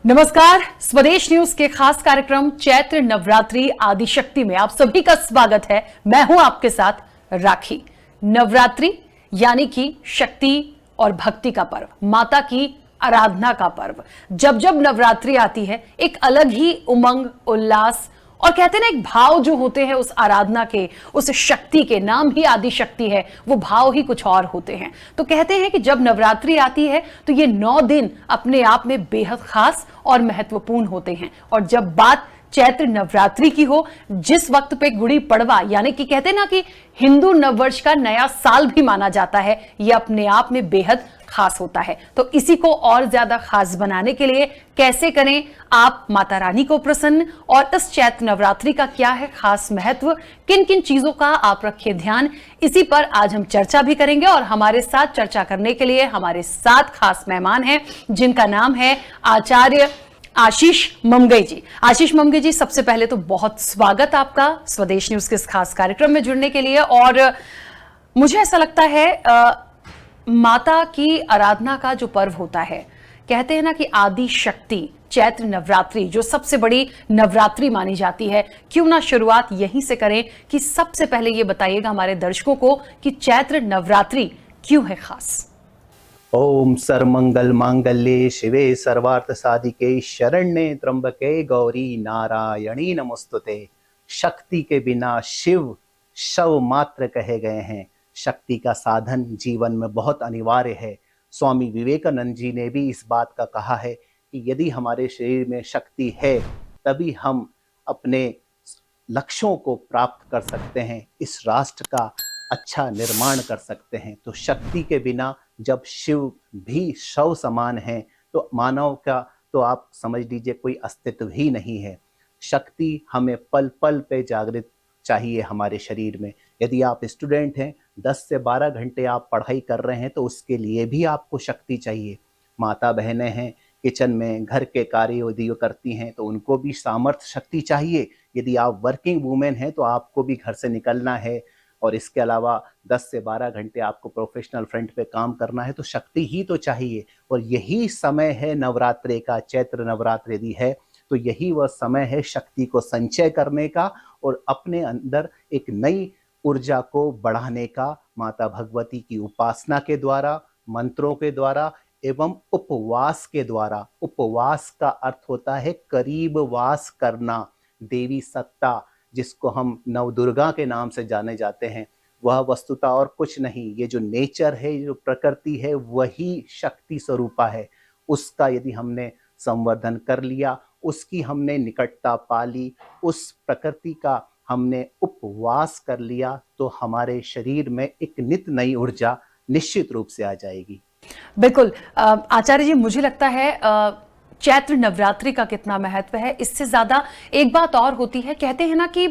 नमस्कार। स्वदेश न्यूज के खास कार्यक्रम चैत्र नवरात्रि आदिशक्ति में आप सभी का स्वागत है। मैं हूं आपके साथ राखी। नवरात्रि यानी कि शक्ति और भक्ति का पर्व, माता की आराधना का पर्व। जब जब नवरात्रि आती है एक अलग ही उमंग, उल्लास और कहते हैं ना एक भाव जो होते हैं उस आराधना के, उस शक्ति के, नाम ही आदि शक्ति है, वो भाव ही कुछ और होते हैं। तो कहते हैं कि जब नवरात्रि आती है तो ये 9 दिन अपने आप में बेहद खास और महत्वपूर्ण होते हैं। और जब बात चैत्र नवरात्रि की हो, जिस वक्त पे गुड़ी पड़वा यानी कि कहते हैं ना कि हिंदू नववर्ष का नया साल भी माना जाता है, यह अपने आप में बेहद खास होता है। तो इसी को और ज्यादा खास बनाने के लिए कैसे करें आप माता रानी को प्रसन्न, और इस चैत्र नवरात्रि का क्या है खास महत्व, किन किन चीजों का आप रखिए ध्यान, इसी पर आज हम चर्चा भी करेंगे। और हमारे साथ चर्चा करने के लिए हमारे साथ खास मेहमान हैं जिनका नाम है आचार्य आशीष ममगई जी। आशीष ममगई जी, सबसे पहले तो बहुत स्वागत आपका स्वदेश न्यूज के इस खास कार्यक्रम में जुड़ने के लिए। और मुझे ऐसा लगता है माता की आराधना का जो पर्व होता है, कहते हैं ना कि आदि शक्ति, चैत्र नवरात्रि जो सबसे बड़ी नवरात्रि मानी जाती है, क्यों ना शुरुआत यहीं से करें कि सबसे पहले ये बताइएगा हमारे दर्शकों को कि चैत्र नवरात्रि क्यों है खास। ओम सर्वमंगल मांगल्ये शिवे सर्वार्थ साधिके शरण्ये त्र्यंबके गौरी नारायणी नमोस्तुते। शक्ति के बिना शिव शव मात्र कहे गए हैं। शक्ति का साधन जीवन में बहुत अनिवार्य है। स्वामी विवेकानंद जी ने भी इस बात का कहा है कि यदि हमारे शरीर में शक्ति है तभी हम अपने लक्ष्यों को प्राप्त कर सकते हैं, इस राष्ट्र का अच्छा निर्माण कर सकते हैं। तो शक्ति के बिना जब शिव भी शव समान है तो मानव का तो आप समझ लीजिए कोई अस्तित्व ही नहीं है। शक्ति हमें पल पल पे जागृत चाहिए हमारे शरीर में। यदि आप स्टूडेंट हैं, 10 से 12 घंटे आप पढ़ाई कर रहे हैं तो उसके लिए भी आपको शक्ति चाहिए। माता बहनें हैं, किचन में घर के कार्य यदि करती हैं तो उनको भी सामर्थ्य शक्ति चाहिए। यदि आप वर्किंग वूमेन हैं तो आपको भी घर से निकलना है और इसके अलावा 10 से 12 घंटे आपको प्रोफेशनल फ्रंट पे काम करना है, तो शक्ति ही तो चाहिए। और यही समय है नवरात्रि का। चैत्र नवरात्रि यदि है तो यही वह समय है शक्ति को संचय करने का और अपने अंदर एक नई ऊर्जा को बढ़ाने का। माता भगवती की उपासना के द्वारा, मंत्रों के द्वारा एवं उपवास के द्वारा। उपवास का अर्थ होता है करीब वास करना। देवी सत्ता, जिसको हम नवदुर्गा के नाम से जाने जाते हैं, वह वस्तुतः और कुछ नहीं, ये जो नेचर है, जो प्रकृति है, वही शक्ति स्वरूपा है। उसका यदि हमने संवर्धन कर लिया, उसकी हमने निकटता पा ली, उस प्रकृति का हमने उपवास कर लिया, तो हमारे शरीर में एक नित नई ऊर्जा निश्चित रूप से आ जाएगी। बिल्कुल आचार्य जी, मुझे लगता है चैत्र नवरात्रि का कितना महत्व है, इससे ज्यादा एक बात और होती है। कहते हैं ना कि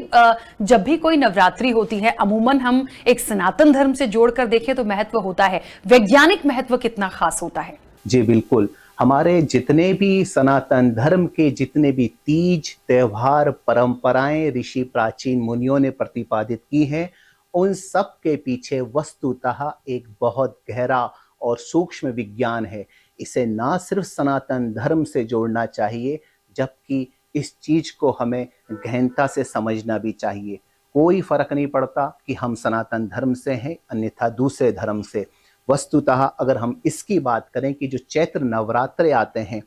जब भी कोई नवरात्रि होती है, अमूमन हम एक सनातन धर्म से जोड़कर देखें तो महत्व होता है, वैज्ञानिक महत्व कितना खास होता है। जी बिल्कुल। हमारे जितने भी सनातन धर्म के जितने भी तीज, त्योहार, परंपराएं ऋषि प्राचीन मुनियों ने प्रतिपादित की हैं, उन सब के पीछे वस्तुतः एक बहुत गहरा और सूक्ष्म विज्ञान है। इसे ना सिर्फ सनातन धर्म से जोड़ना चाहिए, जबकि इस चीज को हमें गहनता से समझना भी चाहिए। कोई फर्क नहीं पड़ता कि हम सनातन धर्म से हैं अन्यथा दूसरे धर्म से। वस्तुतः अगर हम इसकी बात करें कि जो चैत्र नवरात्रे आते हैं,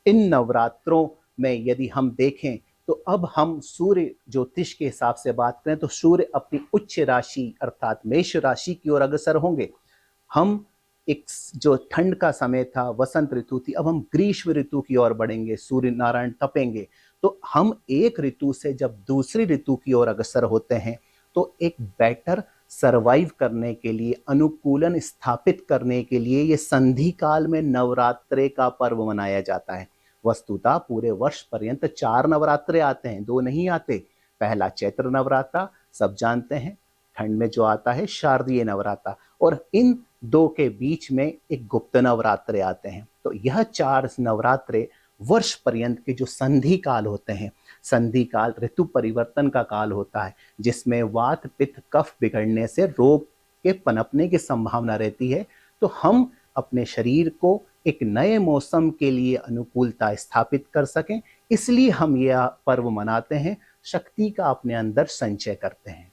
इन नवरात्रों में यदि हम देखें तो अब हम सूर्य ज्योतिष के हिसाब से बात करें तो सूर्य अपनी उच्च राशि अर्थात मेष राशि की ओर अग्रसर होंगे। हम एक जो ठंड का समय था, वसंत ऋतु थी, अब हम ग्रीष्म ऋतु की ओर बढ़ेंगे, सूर्य नारायण तपेंगे। तो हम एक ऋतु से जब दूसरी ऋतु की ओर अग्रसर होते हैं तो एक बेटर सरवाइव करने के लिए, अनुकूलन स्थापित करने के लिए ये संधि काल में नवरात्रे का पर्व मनाया जाता है। वस्तुतः पूरे वर्ष पर्यंत 4 नवरात्रे आते हैं, 2 नहीं आते। पहला चैत्र नवरात्रा सब जानते हैं, ठंड में जो आता है शारदीय नवरात्रा, और इन 2 के बीच में एक गुप्त नवरात्रे आते हैं। तो यह 4 नवरात्रे वर्ष पर्यंत के जो संधि काल होते हैं, संधि काल ऋतु परिवर्तन का काल होता है, जिसमें वात पित्त कफ बिगड़ने से रोग के पनपने की संभावना रहती है। तो हम अपने शरीर को एक नए मौसम के लिए अनुकूलता स्थापित कर सकें, इसलिए हम यह पर्व मनाते हैं, शक्ति का अपने अंदर संचय करते हैं।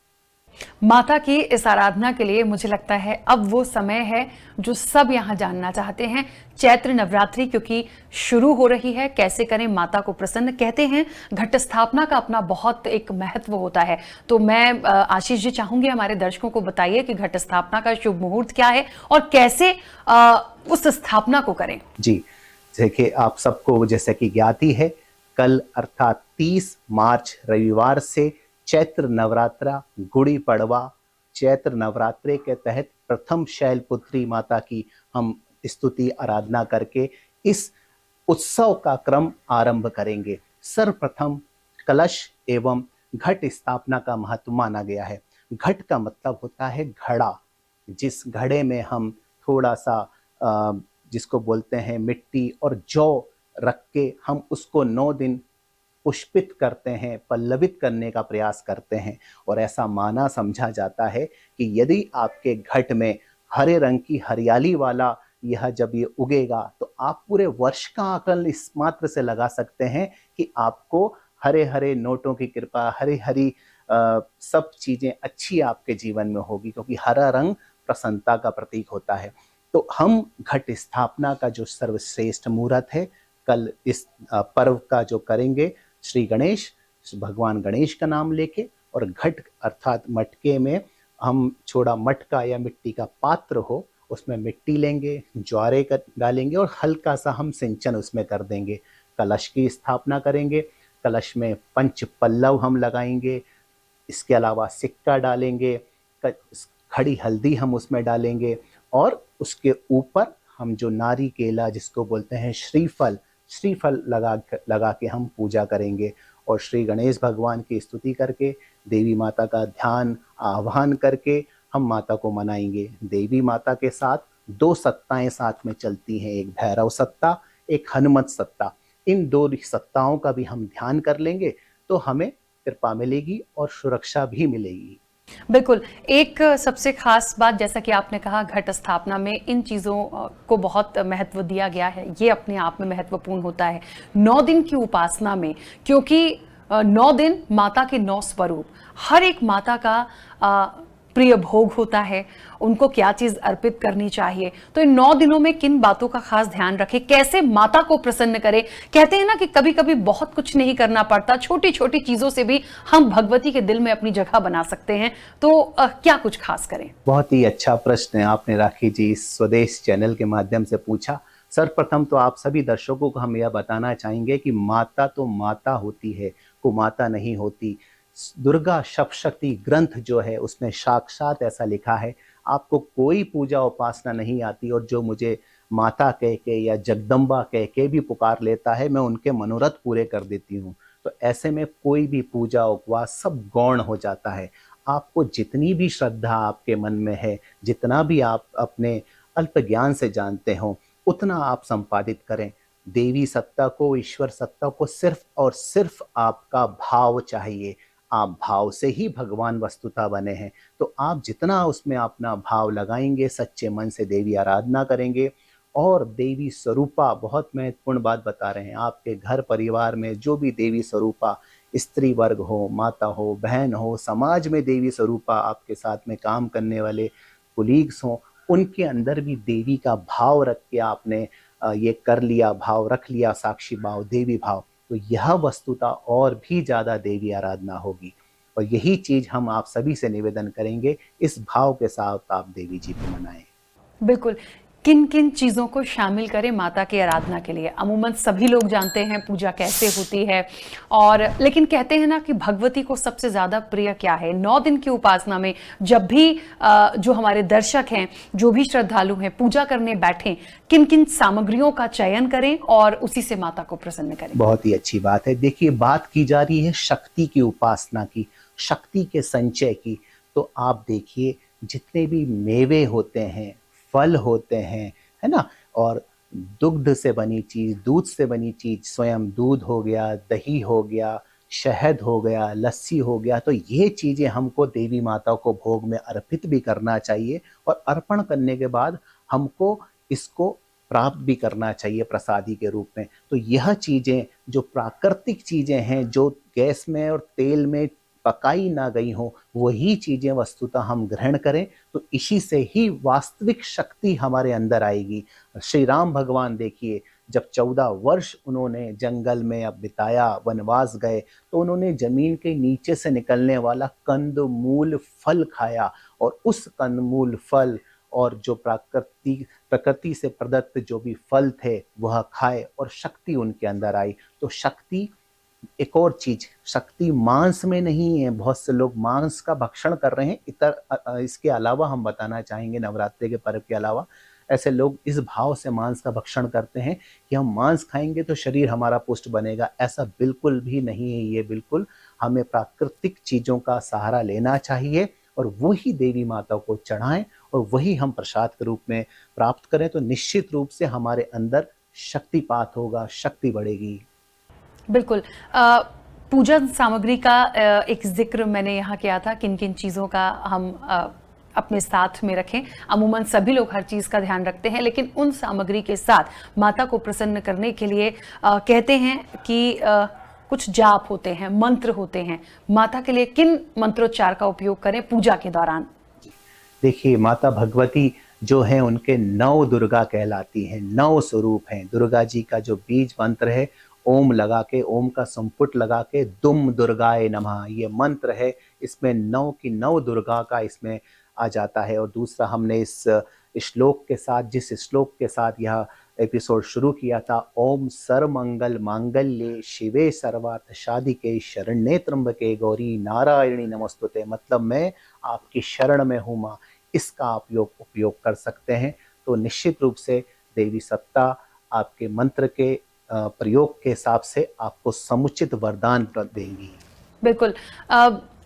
माता की इस आराधना के लिए मुझे लगता है अब वो समय है जो सब यहाँ जानना चाहते हैं। चैत्र नवरात्रि क्योंकि शुरू हो रही है, कैसे करें माता को प्रसन्न। कहते हैं घट स्थापना का अपना बहुत एक महत्व होता है। तो मैं आशीष जी चाहूंगी हमारे दर्शकों को बताइए कि घट स्थापना का शुभ मुहूर्त क्या है और कैसे उस स्थापना को करें। जी, देखिए आप सबको जैसे कि ज्ञात ही है, कल अर्थात 30 मार्च रविवार से चैत्र नवरात्रा गुड़ी पड़वा चैत्र नवरात्रे के तहत प्रथम शैलपुत्री माता की हम स्तुति आराधना करके इस उत्सव का क्रम आरंभ करेंगे। सर्वप्रथम कलश एवं घट स्थापना का महत्व माना गया है। घट का मतलब होता है घड़ा, जिस घड़े में हम थोड़ा सा जिसको बोलते हैं मिट्टी और जौ रख के हम उसको 9 दिन पुष्पित करते हैं, पल्लवित करने का प्रयास करते हैं। और ऐसा माना समझा जाता है कि यदि आपके घट में हरे रंग की हरियाली वाला यह जब ये उगेगा तो आप पूरे वर्ष का आकलन इस मात्र से लगा सकते हैं कि आपको हरे हरे नोटों की कृपा, हरी हरी सब चीजें अच्छी आपके जीवन में होगी, क्योंकि हरा रंग प्रसन्नता का प्रतीक होता है। तो हम घट स्थापना का जो सर्वश्रेष्ठ मुहूर्त है, कल इस पर्व का जो करेंगे श्री गणेश, भगवान गणेश का नाम लेके, और घट अर्थात मटके में हम छोड़ा मटका या मिट्टी का पात्र हो, उसमें मिट्टी लेंगे, ज्वारे का डालेंगे और हल्का सा हम सिंचन उसमें कर देंगे। कलश की स्थापना करेंगे, कलश में पंच पल्लव हम लगाएंगे, इसके अलावा सिक्का डालेंगे, खड़ी हल्दी हम उसमें डालेंगे और उसके ऊपर हम जो नारी केला जिसको बोलते हैं श्रीफल लगा के हम पूजा करेंगे। और श्री गणेश भगवान की स्तुति करके, देवी माता का ध्यान आह्वान करके हम माता को मनाएंगे। देवी माता के साथ 2 सत्ताएं साथ में चलती हैं, एक भैरव सत्ता, एक हनुमत सत्ता। इन 2 सत्ताओं का भी हम ध्यान कर लेंगे तो हमें कृपा मिलेगी और सुरक्षा भी मिलेगी। बिल्कुल। एक सबसे खास बात, जैसा कि आपने कहा घट स्थापना में इन चीज़ों को बहुत महत्व दिया गया है, ये अपने आप में महत्वपूर्ण होता है। 9 दिन की उपासना में, क्योंकि 9 दिन माता के 9 स्वरूप, हर एक माता का प्रिय भोग होता है, उनको क्या चीज अर्पित करनी चाहिए। तो इन 9 दिनों में किन बातों का खास ध्यान रखें, कैसे माता को प्रसन्न करें। कहते हैं ना कि कभी कभी बहुत कुछ नहीं करना पड़ता, छोटी छोटी चीजों से भी हम भगवती के दिल में अपनी जगह बना सकते हैं। तो क्या कुछ खास करें। बहुत ही अच्छा प्रश्न है आपने राखी जी स्वदेश चैनल के माध्यम से पूछा। सर्वप्रथम तो आप सभी दर्शकों को हम यह बताना चाहेंगे कि माता तो माता होती है, कुमाता नहीं होती। दुर्गा सप्तशती ग्रंथ जो है उसमें साक्षात ऐसा लिखा है, आपको कोई पूजा उपासना नहीं आती और जो मुझे माता कह के या जगदम्बा कह के भी पुकार लेता है, मैं उनके मनोरथ पूरे कर देती हूँ। तो ऐसे में कोई भी पूजा उपवास सब गौण हो जाता है। आपको जितनी भी श्रद्धा आपके मन में है, जितना भी आप अपने अल्प ज्ञान से जानते हो, उतना आप संपादित करें। देवी सत्ता को, ईश्वर सत्ता को सिर्फ और सिर्फ आपका भाव चाहिए। आप भाव से ही भगवान वस्तुतः बने हैं। तो आप जितना उसमें अपना भाव लगाएंगे, सच्चे मन से देवी आराधना करेंगे और देवी स्वरूपा, बहुत महत्वपूर्ण बात बता रहे हैं, आपके घर परिवार में जो भी देवी स्वरूपा, स्त्री वर्ग हो, माता हो, बहन हो, समाज में देवी स्वरूपा आपके साथ में काम करने वाले कुलीग्स हों, उनके अंदर भी देवी का भाव रख के आपने ये कर लिया, भाव रख लिया, साक्षी भाव, देवी भाव, तो यह वस्तुता और भी ज्यादा देवी आराधना होगी। और यही चीज हम आप सभी से निवेदन करेंगे, इस भाव के साथ आप देवी जी को मनाएं। बिल्कुल। किन किन चीज़ों को शामिल करें माता की आराधना के लिए। अमूमन सभी लोग जानते हैं पूजा कैसे होती है, और लेकिन कहते हैं ना कि भगवती को सबसे ज़्यादा प्रिय क्या है। 9 दिन की उपासना में जब भी जो हमारे दर्शक हैं, जो भी श्रद्धालु हैं, पूजा करने बैठें, किन किन सामग्रियों का चयन करें और उसी से माता को प्रसन्न करें। बहुत ही अच्छी बात है। देखिए, बात की जा रही है शक्ति की उपासना की, शक्ति के संचय की। तो आप देखिए, जितने भी मेवे होते हैं, फल होते हैं, है ना, और दुग्ध से बनी चीज, दूध से बनी चीज, स्वयं दूध हो गया, दही हो गया, शहद हो गया, लस्सी हो गया, तो ये चीजें हमको देवी माता को भोग में अर्पित भी करना चाहिए। और अर्पण करने के बाद हमको इसको प्राप्त भी करना चाहिए प्रसादी के रूप में। तो यह चीज़ें जो प्राकृतिक चीज़ें हैं, जो गैस में और तेल में पकाई ना गई हों, वही चीज़ें वस्तुतः हम ग्रहण करें, तो इसी से ही वास्तविक शक्ति हमारे अंदर आएगी। श्री राम भगवान देखिए, जब 14 वर्ष उन्होंने जंगल में अब बिताया, वनवास गए, तो उन्होंने जमीन के नीचे से निकलने वाला कंदमूल फल खाया, और उस कंदमूल फल और जो प्रकृति से प्रदत्त जो भी फल थे वह खाए, और शक्ति उनके अंदर आई। तो शक्ति, एक और चीज, शक्ति मांस में नहीं है। बहुत से लोग मांस का भक्षण कर रहे हैं। इसके अलावा हम बताना चाहेंगे, नवरात्रि के पर्व के अलावा ऐसे लोग इस भाव से मांस का भक्षण करते हैं कि हम मांस खाएंगे तो शरीर हमारा पुष्ट बनेगा। ऐसा बिल्कुल भी नहीं है। ये बिल्कुल हमें प्राकृतिक चीजों का सहारा लेना चाहिए, और वही देवी माता को चढ़ाएं, और वही हम प्रसाद के रूप में प्राप्त करें, तो निश्चित रूप से हमारे अंदर शक्तिपात होगा, शक्ति बढ़ेगी। बिल्कुल। पूजन सामग्री का एक जिक्र मैंने यहाँ किया था, किन किन चीज़ों का हम अपने साथ में रखें। अमूमन सभी लोग हर चीज़ का ध्यान रखते हैं, लेकिन उन सामग्री के साथ माता को प्रसन्न करने के लिए कहते हैं कि कुछ जाप होते हैं, मंत्र होते हैं। माता के लिए किन मंत्रोच्चार का उपयोग करें पूजा के दौरान? देखिए, माता भगवती जो है उनके 9 दुर्गा कहलाती हैं, 9 स्वरूप हैं। दुर्गा जी का जो बीज मंत्र है, ओम लगा के, ओम का संपुट लगा के दुम दुर्गाए नमः, ये मंत्र है। इसमें 9 की 9 दुर्गा का इसमें आ जाता है। और दूसरा, हमने इस श्लोक के साथ, जिस श्लोक के साथ यह एपिसोड शुरू किया था, ओम सर्वमंगल मांगल्ये शिवे सर्वार्थ साधिके शरण्ये त्र्यंबके गौरी नारायणी नमोस्तुते, मतलब मैं आपकी शरण में हूँ माँ, इसका आप उपयोग कर सकते हैं। तो निश्चित रूप से देवी सत्ता आपके मंत्र के प्रयोग के हिसाब से आपको समुचित वरदान देंगी। बिल्कुल।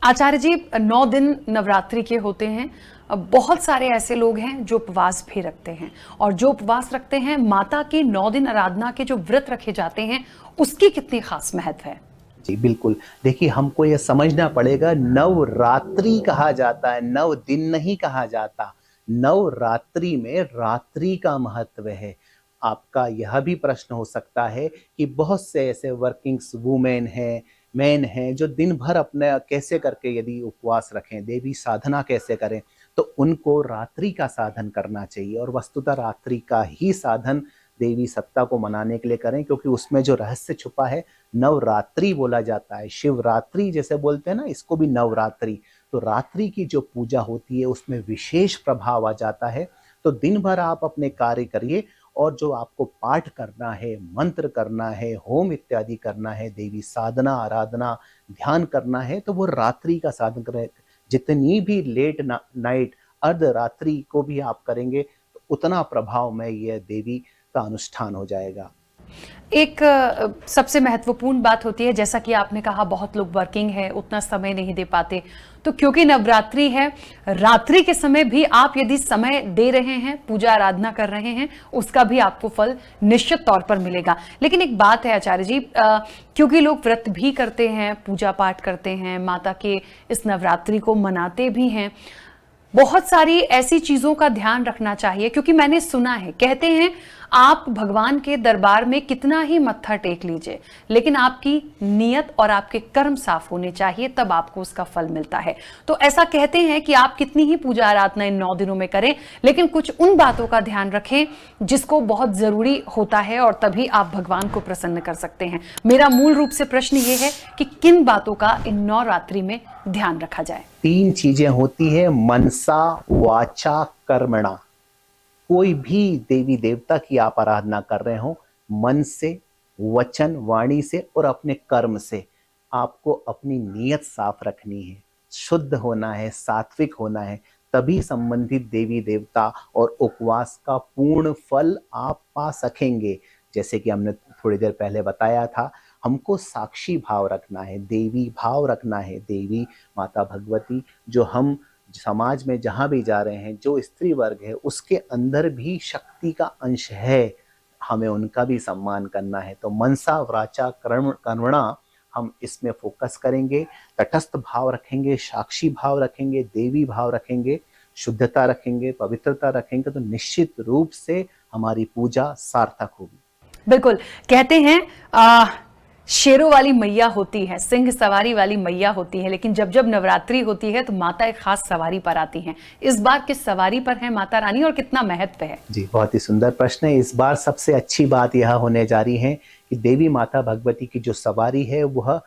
आचार्य जी, 9 दिन नवरात्रि के होते हैं। बहुत सारे ऐसे लोग हैं जो उपवास भी रखते हैं, और जो उपवास रखते हैं, माता की 9 दिन आराधना के जो व्रत रखे जाते हैं, उसकी कितनी खास महत्व है? जी बिल्कुल। देखिए, हमको यह समझना पड़ेगा, नवरात्रि कहा जाता है, 9 दिन नहीं कहा जाता। नवरात्रि में रात्रि का महत्व है। आपका यह भी प्रश्न हो सकता है कि बहुत से ऐसे वर्किंग्स वुमेन हैं, मेन हैं, जो दिन भर अपने कैसे करके यदि उपवास रखें, देवी साधना कैसे करें, तो उनको रात्रि का साधन करना चाहिए। और वस्तुतः रात्रि का ही साधन देवी सत्ता को मनाने के लिए करें, क्योंकि उसमें जो रहस्य छुपा है, नवरात्रि बोला जाता है। शिवरात्रि जैसे बोलते हैं ना, इसको भी नवरात्रि। तो रात्रि की जो पूजा होती है उसमें विशेष प्रभाव आ जाता है। तो दिन भर आप अपने कार्य करिए, और जो आपको पाठ करना है, मंत्र करना है, होम इत्यादि करना है, देवी साधना, आराधना, ध्यान करना है, तो वो रात्रि का साधन करें। जितनी भी लेट नाइट, अर्धरात्रि को भी आप करेंगे, तो उतना प्रभाव में यह देवी का अनुष्ठान हो जाएगा। एक सबसे महत्वपूर्ण बात होती है, जैसा कि आपने कहा, बहुत लोग वर्किंग है, उतना समय नहीं दे पाते, तो क्योंकि नवरात्रि है, रात्रि के समय भी आप यदि समय दे रहे हैं, पूजा आराधना कर रहे हैं, उसका भी आपको फल निश्चित तौर पर मिलेगा। लेकिन एक बात है आचार्य जी, क्योंकि लोग व्रत भी करते हैं, पूजा पाठ करते हैं, माता के इस नवरात्रि को मनाते भी हैं, बहुत सारी ऐसी चीजों का ध्यान रखना चाहिए। क्योंकि मैंने सुना है, कहते हैं आप भगवान के दरबार में कितना ही मत्था टेक लीजिए, लेकिन आपकी नीयत और आपके कर्म साफ होने चाहिए, तब आपको उसका फल मिलता है। तो ऐसा कहते हैं कि आप कितनी ही पूजा आराधना इन 9 दिनों में करें, लेकिन कुछ उन बातों का ध्यान रखें जिसको बहुत जरूरी होता है, और तभी आप भगवान को प्रसन्न कर सकते हैं। मेरा मूल रूप से प्रश्न ये है कि किन बातों का इन नवरात्रि में ध्यान रखा जाए? 3 चीजें होती है, मनसा वाचा कर्मणा। कोई भी देवी देवता की आप आराधना कर रहे हो, मन से, वचन, वाणी से और अपने कर्म से आपको अपनी नीयत साफ रखनी है, शुद्ध होना है, सात्विक होना है, तभी संबंधित देवी देवता और उपवास का पूर्ण फल आप पा सकेंगे। जैसे कि हमने थोड़ी देर पहले बताया था, हमको साक्षी भाव रखना है, देवी भाव रखना है। देवी माता भगवती, जो हम समाज में जहाँ भी जा रहे हैं, जो स्त्री वर्ग है, उसके अंदर भी शक्ति का अंश है, हमें उनका भी सम्मान करना है। तो मनसा वाचा कर्मणा हम इसमें फोकस करेंगे, तटस्थ भाव रखेंगे, साक्षी भाव रखेंगे, देवी भाव रखेंगे, शुद्धता रखेंगे, पवित्रता रखेंगे, तो निश्चित रूप से हमारी पूजा सार्थक होगी। बिल्कुल। कहते हैं आ, शेरों वाली मैया होती है, सिंह सवारी वाली मैया होती है, लेकिन जब जब नवरात्रि होती है तो माता एक खास सवारी पर आती हैं। इस बार किस सवारी पर है माता रानी और कितना महत्व है? जी, बहुत ही सुंदर प्रश्न है। इस बार सबसे अच्छी बात यह होने जा रही है कि देवी माता भगवती की जो सवारी है वह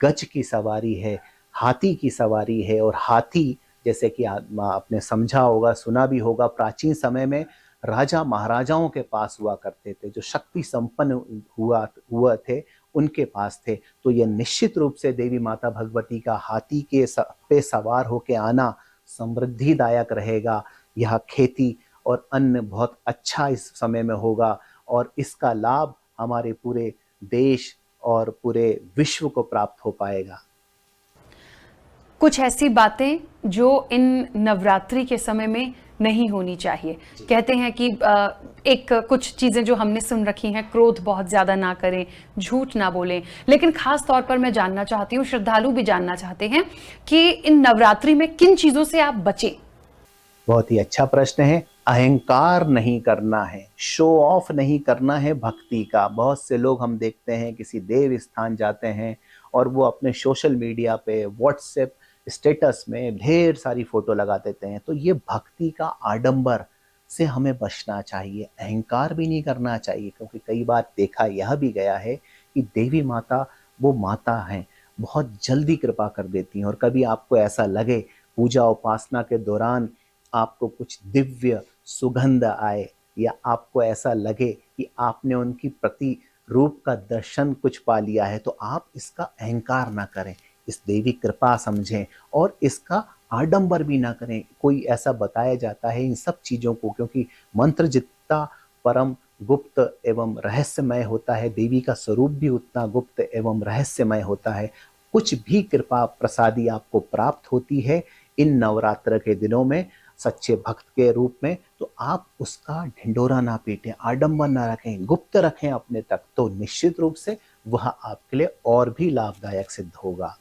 गज की सवारी है, हाथी की सवारी है। और हाथी, जैसे कि आपने समझा होगा, सुना भी होगा, प्राचीन समय में राजा महाराजाओं के पास हुआ करते थे, जो शक्ति संपन्न हुआ थे उनके पास थे। तो यह निश्चित रूप से देवी माता भगवती का हाथी के पे सवार होके आना समृद्धिदायक रहेगा। यह खेती और अन्न बहुत अच्छा इस समय में होगा और इसका लाभ हमारे पूरे देश और पूरे विश्व को प्राप्त हो पाएगा। कुछ ऐसी बातें जो इन नवरात्रि के समय में नहीं होनी चाहिए। कहते हैं कि एक कुछ चीजें जो हमने सुन रखी हैं, क्रोध बहुत ज्यादा ना करें, झूठ ना बोलें, लेकिन खास तौर पर मैं जानना चाहती हूँ, श्रद्धालु भी जानना चाहते हैं कि इन नवरात्रि में किन चीजों से आप बचें। बहुत ही अच्छा प्रश्न है। अहंकार नहीं करना है, शो ऑफ नहीं करना है भक्ति का। बहुत से लोग हम देखते हैं किसी देव स्थान जाते हैं और वो अपने सोशल मीडिया पे, व्हाट्सएप स्टेटस में ढेर सारी फोटो लगा देते हैं। तो ये भक्ति का आडंबर से हमें बचना चाहिए, अहंकार भी नहीं करना चाहिए, क्योंकि कई बार देखा यह भी गया है कि देवी माता वो माता हैं, बहुत जल्दी कृपा कर देती हैं। और कभी आपको ऐसा लगे पूजा उपासना के दौरान आपको कुछ दिव्य सुगंध आए, या आपको ऐसा लगे कि आपने उनकी प्रति रूप का दर्शन कुछ पा लिया है, तो आप इसका अहंकार ना करें, इस देवी कृपा समझें और इसका आडंबर भी ना करें। कोई ऐसा बताया जाता है इन सब चीज़ों को, क्योंकि मंत्र जितना परम गुप्त एवं रहस्यमय होता है, देवी का स्वरूप भी उतना गुप्त एवं रहस्यमय होता है। कुछ भी कृपा प्रसादी आपको प्राप्त होती है इन नवरात्र के दिनों में सच्चे भक्त के रूप में, तो आप उसका ढिंडोरा ना पीटें, आडंबर ना रखें, गुप्त रखें अपने तक, तो निश्चित रूप से वह आपके लिए और भी लाभदायक सिद्ध होगा।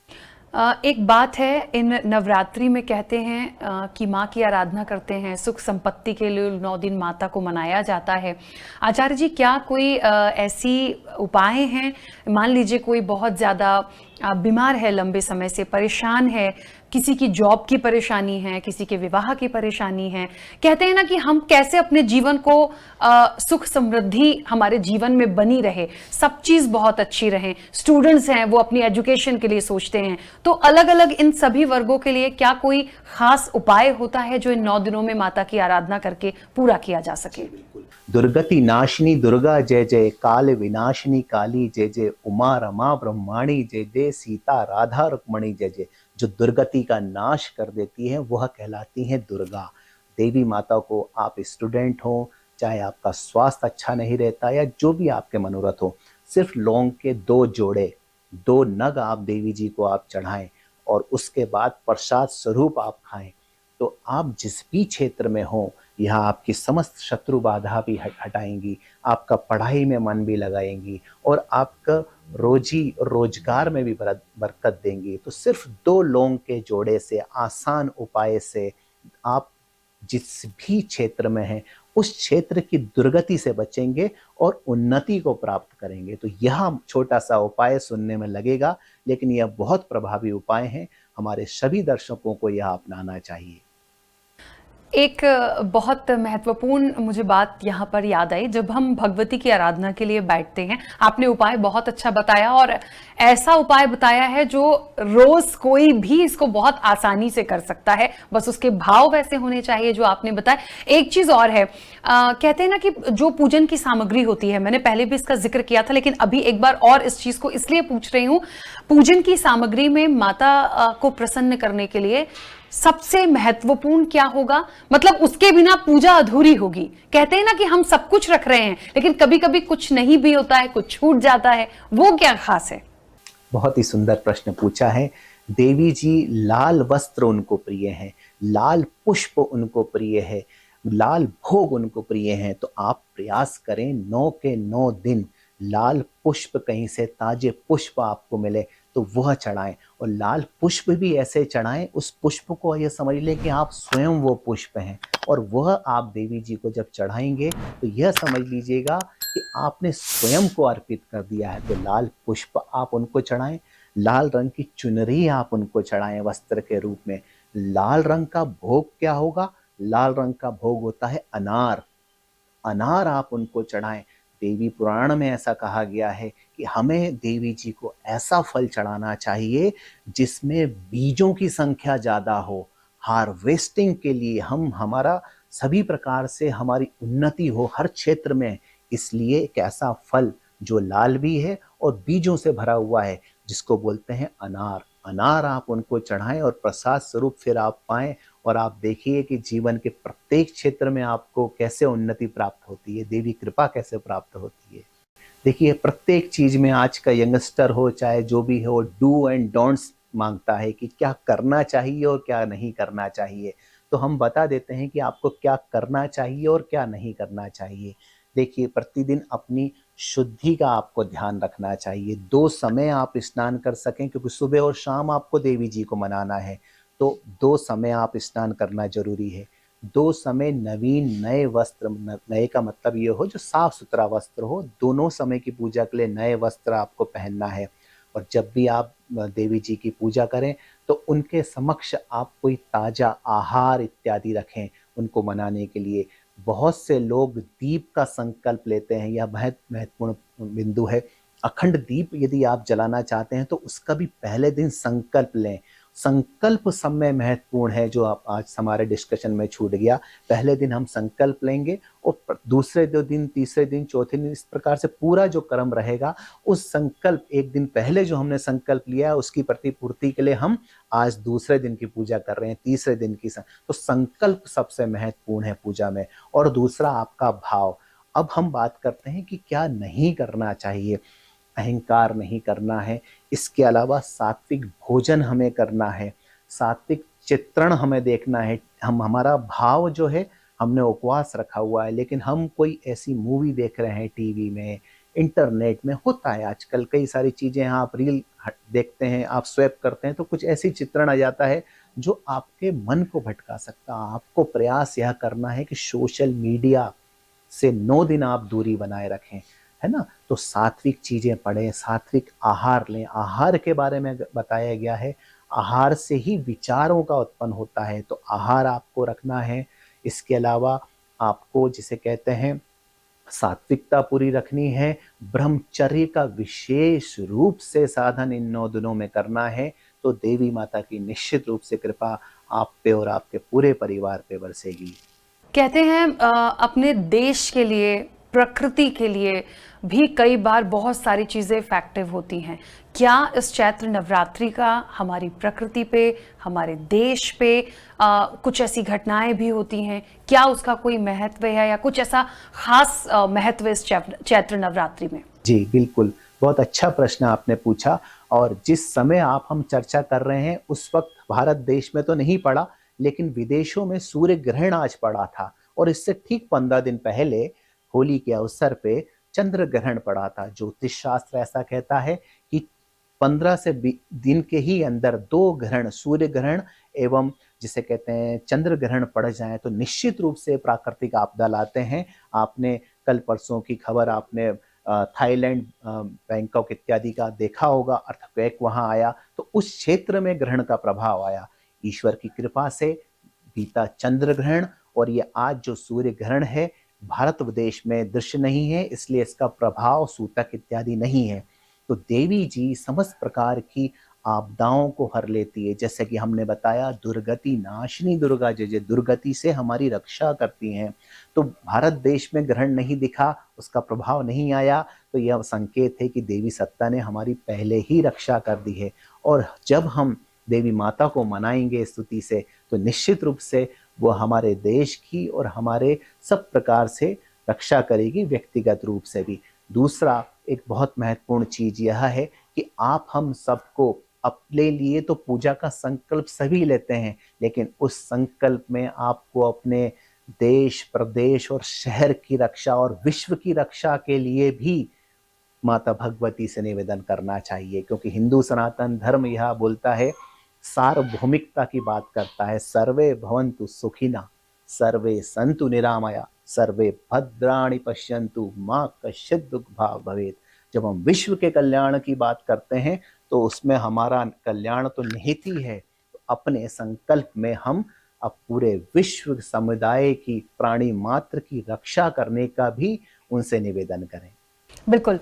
एक बात है, इन नवरात्रि में कहते हैं कि माँ की आराधना करते हैं, सुख संपत्ति के लिए 9 दिन माता को मनाया जाता है। आचार्य जी, क्या कोई ऐसी उपाय हैं? मान लीजिए कोई बहुत ज़्यादा बीमार है, लंबे समय से परेशान है, किसी की जॉब की परेशानी है, किसी के विवाह की परेशानी है। कहते हैं ना कि हम कैसे अपने जीवन को सुख समृद्धि हमारे जीवन में बनी रहे, सब चीज़ बहुत अच्छी रहे। स्टूडेंट्स हैं, वो अपनी एजुकेशन के लिए सोचते हैं, तो अलग अलग इन सभी वर्गों के लिए क्या कोई खास उपाय होता है जो इन 9 दिनों में माता की आराधना करके पूरा किया जा सके? दुर्गति नाशिनी दुर्गा जय जय, काल विनाशिनी काली जय जय, उमा रमा ब्रह्माणी जय जय, सीता राधा रुक्मणी जय जय। जो दुर्गति का नाश कर देती है वह कहलाती है दुर्गा। देवी माता को आप स्टूडेंट हो, चाहे आपका स्वास्थ्य अच्छा नहीं रहता या जो भी आपके मनोरथ हो, सिर्फ लौंग के 2 जोड़े, 2 नग आप देवी जी को आप चढ़ाएं और उसके बाद प्रसाद स्वरूप आप खाएं, तो आप जिस भी क्षेत्र में हो, यह आपकी समस्त शत्रु बाधा भी हटाएंगी, आपका पढ़ाई में मन भी लगाएंगी और आपका रोजी रोजगार में भी बरकत देंगी। तो सिर्फ 2 लौंग के जोड़े से, आसान उपाय से आप जिस भी क्षेत्र में हैं उस क्षेत्र की दुर्गति से बचेंगे और उन्नति को प्राप्त करेंगे। तो यह छोटा सा उपाय सुनने में लगेगा, लेकिन यह बहुत प्रभावी उपाय है। हमारे सभी दर्शकों को यह अपनाना चाहिए। एक बहुत महत्वपूर्ण मुझे बात यहाँ पर याद आई, जब हम भगवती की आराधना के लिए बैठते हैं, आपने उपाय बहुत अच्छा बताया और ऐसा उपाय बताया है जो रोज कोई भी इसको बहुत आसानी से कर सकता है, बस उसके भाव वैसे होने चाहिए जो आपने बताया। एक चीज और है, कहते हैं ना कि जो पूजन की सामग्री होती है, मैंने पहले भी इसका जिक्र किया था लेकिन अभी एक बार और इस चीज को इसलिए पूछ रही हूँ, पूजन की सामग्री में माता को प्रसन्न करने के लिए सबसे महत्वपूर्ण क्या होगा? मतलब उसके बिना पूजा अधूरी होगी। कहते हैं ना कि हम सब कुछ रख रहे हैं लेकिन कभी कभी कुछ नहीं भी होता है, कुछ छूट जाता है, वो क्या खास है? बहुत ही सुंदर प्रश्न पूछा है। देवी जी लाल वस्त्र उनको प्रिय है, लाल पुष्प उनको प्रिय है, लाल भोग उनको प्रिय है। तो आप प्रयास करें 9 के 9 दिन लाल पुष्प, कहीं से ताजे पुष्प आपको मिले तो वह चढ़ाएं और लाल पुष्प भी ऐसे चढ़ाएं, उस पुष्प को ये समझ लें कि आप स्वयं वो पुष्प हैं, और वह आप देवी जी को जब चढ़ाएंगे तो यह समझ लीजिएगा कि आपने स्वयं को अर्पित कर दिया है। तो लाल पुष्प आप उनको चढ़ाएं, लाल रंग की चुनरी आप उनको चढ़ाएं वस्त्र के रूप में। लाल रंग का भोग क्या होगा? लाल रंग का भोग होता है अनार। अनार आप उनको चढ़ाएं। देवी पुराण में ऐसा कहा गया है कि हमें देवी जी को ऐसा फल चढ़ाना चाहिए जिसमें बीजों की संख्या ज्यादा हो, हार्वेस्टिंग के लिए हम हमारा सभी प्रकार से हमारी उन्नति हो हर क्षेत्र में। इसलिए एक ऐसा फल जो लाल भी है और बीजों से भरा हुआ है, जिसको बोलते हैं अनार। अनार आप उनको चढ़ाएं और प्रसाद स्वरूप फिर आप पाएं, और आप देखिए कि जीवन के प्रत्येक क्षेत्र में आपको कैसे उन्नति प्राप्त होती है, देवी कृपा कैसे प्राप्त होती है। देखिए, प्रत्येक चीज में आज का यंगस्टर हो चाहे जो भी हो, डू एंड डोंट्स मांगता है कि क्या करना चाहिए और क्या नहीं करना चाहिए। तो हम बता देते हैं कि आपको क्या करना चाहिए और क्या नहीं करना चाहिए। देखिए, प्रतिदिन अपनी शुद्धि का आपको ध्यान रखना चाहिए। 2 समय आप स्नान कर सकें, क्योंकि सुबह और शाम आपको देवी जी को मनाना है, तो 2 समय आप स्नान करना जरूरी है। 2 समय नवीन नए वस्त्र, नए का मतलब ये हो जो साफ सुथरा वस्त्र हो, दोनों समय की पूजा के लिए नए वस्त्र आपको पहनना है। और जब भी आप देवी जी की पूजा करें तो उनके समक्ष आप कोई ताजा आहार इत्यादि रखें उनको मनाने के लिए। बहुत से लोग दीप का संकल्प लेते हैं, यह बहुत महत्वपूर्ण बिंदु है। अखंड दीप यदि आप जलाना चाहते हैं तो उसका भी पहले दिन संकल्प लें। संकल्प समय महत्वपूर्ण है, जो आप आज हमारे डिस्कशन में छूट गया। पहले दिन हम संकल्प लेंगे और दूसरे 2 दिन, तीसरे दिन, चौथे दिन, इस प्रकार से पूरा जो क्रम रहेगा, उस संकल्प एक दिन पहले जो हमने संकल्प लिया है उसकी प्रतिपूर्ति के लिए हम आज दूसरे दिन की पूजा कर रहे हैं, तीसरे दिन की तो संकल्प सबसे महत्वपूर्ण है पूजा में। और दूसरा आपका भाव। अब हम बात करते हैं कि क्या नहीं करना चाहिए। अहंकार नहीं करना है, इसके अलावा सात्विक भोजन हमें करना है, सात्विक चित्रण हमें देखना है। हम हमारा भाव जो है, हमने उपवास रखा हुआ है लेकिन हम कोई ऐसी मूवी देख रहे हैं टीवी में, इंटरनेट में होता है आजकल कई सारी चीजें, आप रील देखते हैं, आप स्वैप करते हैं तो कुछ ऐसी चित्रण आ जाता है जो आपके मन को भटका सकता है। आपको प्रयास यह करना है कि सोशल मीडिया से 9 दिन आप दूरी बनाए रखें, है ना। तो सात्विक चीजें पढ़ें, सात्विक आहार लें। आहार के बारे में बताया गया है, आहार से ही विचारों का उत्पन्न होता है, तो आहार आपको रखना है। इसके अलावा आपको जिसे कहते हैं सात्विकता पूरी रखनी है। ब्रह्मचर्य का विशेष रूप से साधन इन 9 दिनों में करना है। तो देवी माता की निश्चित रूप से कृपा आप पे और आपके पूरे परिवार पे बरसेगी। कहते हैं अपने देश के लिए, प्रकृति के लिए भी कई बार बहुत सारी चीज़ें इफेक्टिव होती हैं। क्या इस चैत्र नवरात्रि का हमारी प्रकृति पे, हमारे देश पे कुछ ऐसी घटनाएं भी होती हैं? क्या उसका कोई महत्व है या कुछ ऐसा खास महत्व इस चैत्र नवरात्रि में? जी बिल्कुल, बहुत अच्छा प्रश्न आपने पूछा। और जिस समय हम चर्चा कर रहे हैं उस वक्त भारत देश में तो नहीं पड़ा, लेकिन विदेशों में सूर्य ग्रहण आज पड़ा था, और इससे ठीक 15 दिन पहले होली के अवसर पे चंद्र ग्रहण पड़ा था। ज्योतिष शास्त्र ऐसा कहता है कि 15 से दिन के ही अंदर 2 ग्रहण, सूर्य ग्रहण एवं जिसे कहते हैं चंद्र ग्रहण पड़ जाए तो निश्चित रूप से प्राकृतिक आपदा लाते हैं। आपने कल परसों की खबर आपने थाईलैंड, बैंकॉक इत्यादि का देखा होगा, अर्थक्वेक वहां आया, तो उस क्षेत्र में ग्रहण का प्रभाव आया। ईश्वर की कृपा से बीता चंद्र ग्रहण और ये आज जो सूर्य ग्रहण है, भारत देश में दृश्य नहीं है, इसलिए इसका प्रभाव सूतक इत्यादि नहीं है। तो देवी जी समस्त प्रकार की आपदाओं को हर लेती है। जैसे कि हमने बताया, दुर्गति नाशिनी दुर्गा जय जय, दुर्गति से हमारी रक्षा करती हैं। तो भारत देश में ग्रहण नहीं दिखा, उसका प्रभाव नहीं आया, तो यह संकेत है कि देवी सत्ता ने हमारी पहले ही रक्षा कर दी है। और जब हम देवी माता को मनाएंगे स्तुति से, तो निश्चित रूप से वो हमारे देश की और हमारे सब प्रकार से रक्षा करेगी, व्यक्तिगत रूप से भी। दूसरा एक बहुत महत्वपूर्ण चीज यह है कि हम सबको अपने लिए तो पूजा का संकल्प सभी लेते हैं, लेकिन उस संकल्प में आपको अपने देश, प्रदेश और शहर की रक्षा और विश्व की रक्षा के लिए भी माता भगवती से निवेदन करना चाहिए, क्योंकि हिंदू सनातन धर्म यह बोलता है, सार्वभौमिकता की बात करता है, सर्वे भवन्तु सुखिनः, सर्वे सन्तु निरामया, सर्वे भद्राणि पश्यन्तु मां कश्चित् दुःख भाग् भवेत्। जब हम विश्व के कल्याण की बात करते हैं तो उसमें हमारा कल्याण तो निहित ही है। तो अपने संकल्प में हम अब पूरे विश्व समुदाय की, प्राणी मात्र की रक्षा करने का भी उनसे निवेदन करें। बिल्कुल।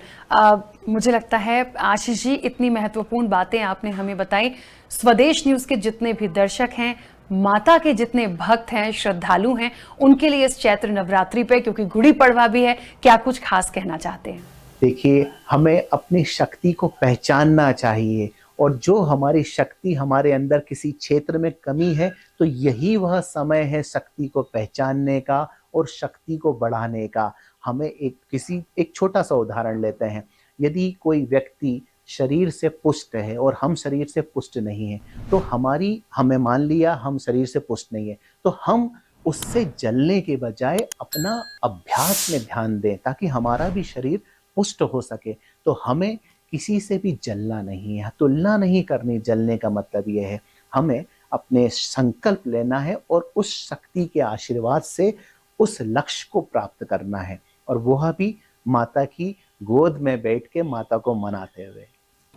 मुझे लगता है आशीष जी, इतनी महत्वपूर्ण बातें आपने हमें बताई। स्वदेश न्यूज के जितने भी दर्शक हैं, माता के जितने भक्त हैं, श्रद्धालु हैं, उनके लिए इस चैत्र नवरात्रि पे, क्योंकि गुड़ी पड़वा भी है, क्या कुछ खास कहना चाहते हैं? देखिए, हमें अपनी शक्ति को पहचानना चाहिए, और जो हमारी शक्ति हमारे अंदर किसी क्षेत्र में कमी है तो यही वह समय है शक्ति को पहचानने का और शक्ति को बढ़ाने का। हमें एक छोटा सा उदाहरण लेते हैं। यदि कोई व्यक्ति शरीर से पुष्ट है और हम शरीर से पुष्ट नहीं है, तो हमें मान लिया हम शरीर से पुष्ट नहीं है, तो हम उससे जलने के बजाय अपना अभ्यास में ध्यान दें ताकि हमारा भी शरीर पुष्ट हो सके। तो हमें किसी से भी जलना नहीं है, तुलना नहीं करनी। जलने का मतलब यह है हमें अपने संकल्प लेना है और उस शक्ति के आशीर्वाद से उस लक्ष्य को प्राप्त करना है, और वह भी माता की गोद में बैठ के माता को मनाते हुए।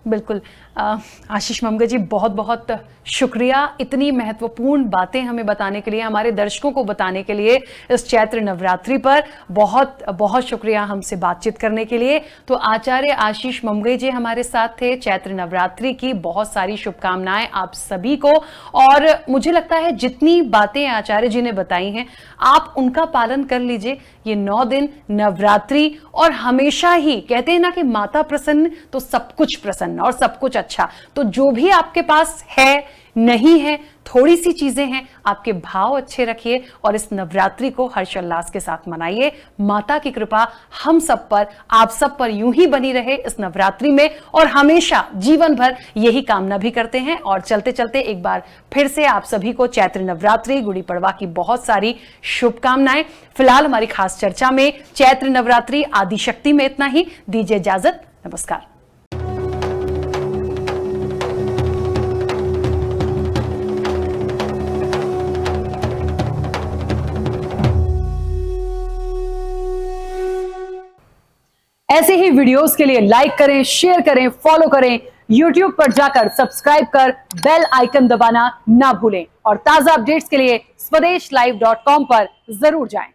बिल्कुल। आशीष ममगे जी, बहुत बहुत शुक्रिया इतनी महत्वपूर्ण बातें हमें बताने के लिए, हमारे दर्शकों को बताने के लिए इस चैत्र नवरात्रि पर। बहुत बहुत शुक्रिया हमसे बातचीत करने के लिए। तो आचार्य आशीष ममगे जी हमारे साथ थे। चैत्र नवरात्रि की बहुत सारी शुभकामनाएं आप सभी को। और मुझे लगता है जितनी बातें आचार्य जी ने बताई हैं, आप उनका पालन कर लीजिए। ये 9 दिन नवरात्रि, और हमेशा ही कहते हैं ना कि माता प्रसन्न तो सब कुछ प्रसन्न और सब कुछ अच्छा। तो जो भी आपके पास है, नहीं है, थोड़ी सी चीजें हैं, आपके भाव अच्छे रखिए और इस नवरात्रि को हर्षोल्लास के साथ मनाइए। माता की कृपा हम सब पर, आप सब पर यूं ही बनी रहे इस नवरात्रि में, और हमेशा जीवन भर यही कामना भी करते हैं। और चलते चलते एक बार फिर से आप सभी को चैत्र नवरात्रि, गुड़ी पड़वा की बहुत सारी शुभकामनाएं। फिलहाल हमारी खास चर्चा में चैत्र नवरात्रि आदिशक्ति में इतना ही। दीजिए इजाजत, नमस्कार। ऐसे ही वीडियोस के लिए लाइक करें, शेयर करें, फॉलो करें। YouTube पर जाकर सब्सक्राइब कर बेल आइकन दबाना ना भूलें, और ताजा अपडेट्स के लिए swedeshlive.com पर जरूर जाएं।